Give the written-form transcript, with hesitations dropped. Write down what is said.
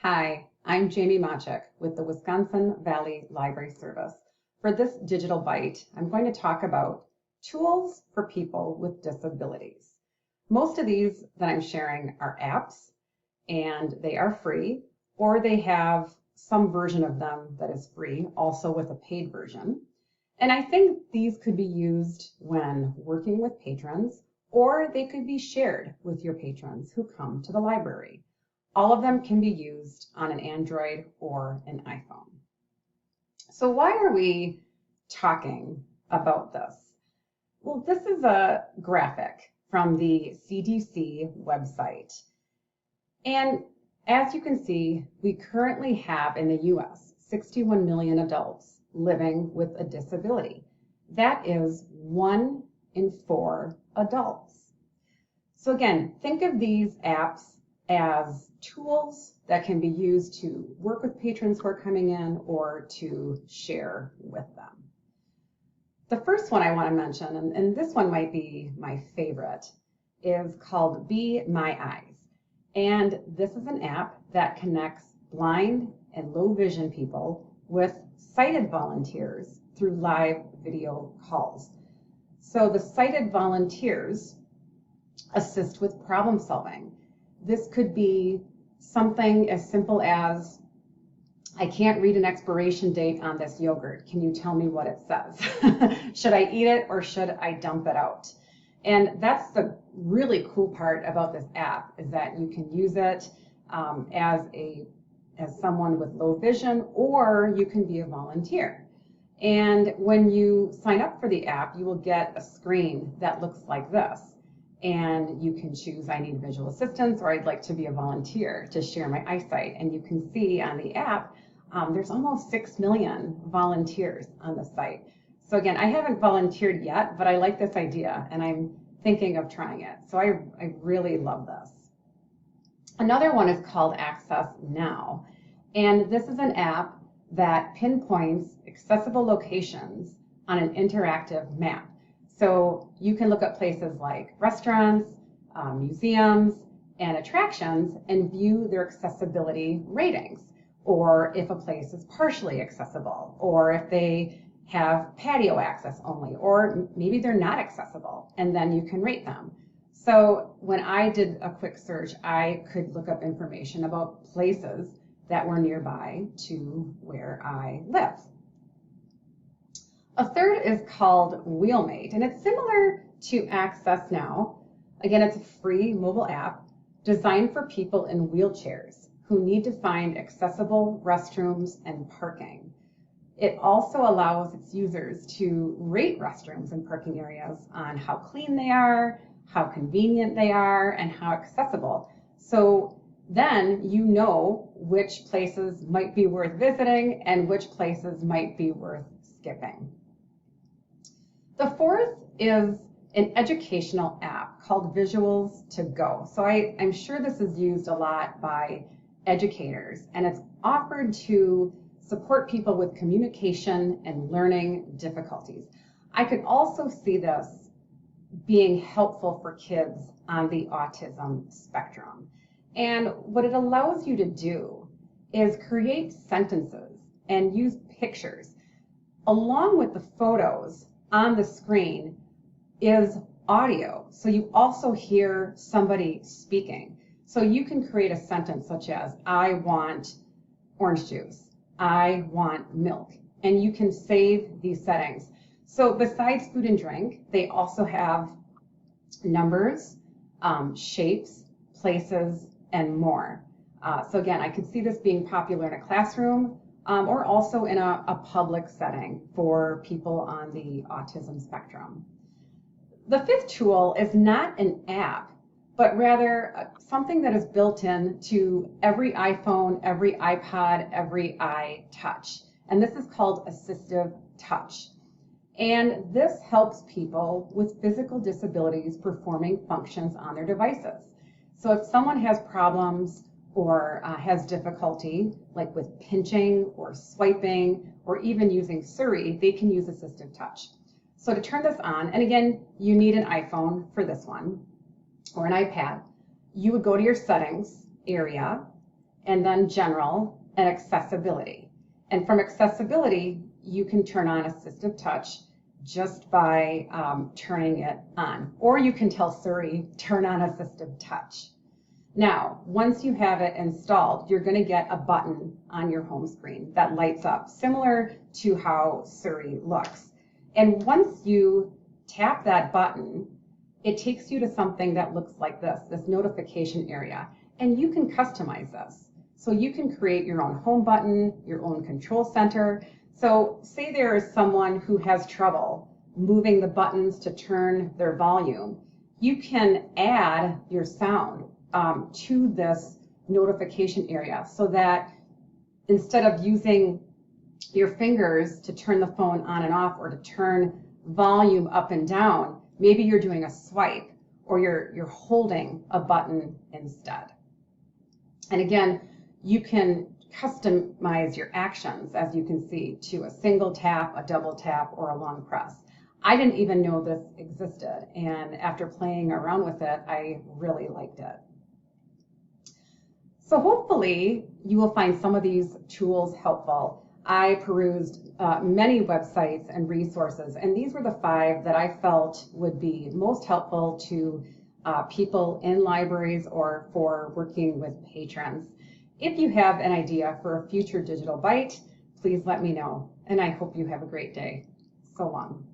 Hi, I'm Jamie Machek with the Wisconsin Valley Library Service. For this Digital Byte, I'm going to talk about tools for people with disabilities. Most of these that I'm sharing are apps, and they are free, or they have some version of them that is free, also with a paid version. And I think these could be used when working with patrons, or they could be shared with your patrons who come to the library. All of them can be used on an Android or an iPhone. So why are we talking about this? Well, this is a graphic from the CDC website. And as you can see, we currently have in the US 61 million adults living with a disability. That is 1 in 4 adults. So again, think of these apps as tools that can be used to work with patrons who are coming in or to share with them. The first one I want to mention, and this one might be my favorite, is called Be My Eyes. And this is an app that connects blind and low vision people with sighted volunteers through live video calls. So the sighted volunteers assist with problem solving. This could be something as simple as, I can't read an expiration date on this yogurt. Can you tell me what it says? Should I eat it or should I dump it out? And that's the really cool part about this app, is that you can use it as someone with low vision, or you can be a volunteer. And when you sign up for the app, you will get a screen that looks like this. And you can choose, I need visual assistance, or I'd like to be a volunteer to share my eyesight. And you can see on the app, there's almost 6 million volunteers on the site. So again, I haven't volunteered yet, but I like this idea and I'm thinking of trying it. So I really love this. Another one is called Access Now. And this is an app that pinpoints accessible locations on an interactive map. So you can look at places like restaurants, museums, and attractions and view their accessibility ratings, or if a place is partially accessible, or if they have patio access only, or maybe they're not accessible, and then you can rate them. So when I did a quick search, I could look up information about places that were nearby to where I live. A third is called Wheelmate, and it's similar to Access Now. Again, it's a free mobile app designed for people in wheelchairs who need to find accessible restrooms and parking. It also allows its users to rate restrooms and parking areas on how clean they are, how convenient they are, and how accessible. So then you know which places might be worth visiting and which places might be worth skipping. The fourth is an educational app called Visuals to Go. So I'm sure this is used a lot by educators, and it's offered to support people with communication and learning difficulties. I could also see this being helpful for kids on the autism spectrum. And what it allows you to do is create sentences and use pictures along with the photos. On the screen is audio, so you also hear somebody speaking. So you can create a sentence such as, I want orange juice, I want milk, and you can save these settings. So besides food and drink, they also have numbers, shapes, places, and more. So again, I could see this being popular in a classroom, or also in a public setting for people on the autism spectrum. The fifth tool is not an app, but rather something that is built in to every iPhone, every iPod, every iTouch. And this is called Assistive Touch. And this helps people with physical disabilities performing functions on their devices. So if someone has problems or has difficulty, like with pinching or swiping or even using Siri, they can use Assistive Touch. So to turn this on, and again, you need an iPhone for this one, or an iPad, you would go to your settings area and then general and accessibility. And from accessibility, you can turn on Assistive Touch just by turning it on. Or you can tell Siri, turn on Assistive Touch. Now, once you have it installed, you're going to get a button on your home screen that lights up, similar to how Siri looks. And once you tap that button, it takes you to something that looks like this notification area. And you can customize this. So you can create your own home button, your own control center. So say there is someone who has trouble moving the buttons to turn their volume. You can add your sound to this notification area so that instead of using your fingers to turn the phone on and off or to turn volume up and down, maybe you're doing a swipe or you're holding a button instead. And again, you can customize your actions, as you can see, to a single tap, a double tap, or a long press. I didn't even know this existed, and after playing around with it, I really liked it. So hopefully you will find some of these tools helpful. I perused many websites and resources, and these were the 5 that I felt would be most helpful to people in libraries or for working with patrons. If you have an idea for a future Digital Byte, please let me know, and I hope you have a great day. So long.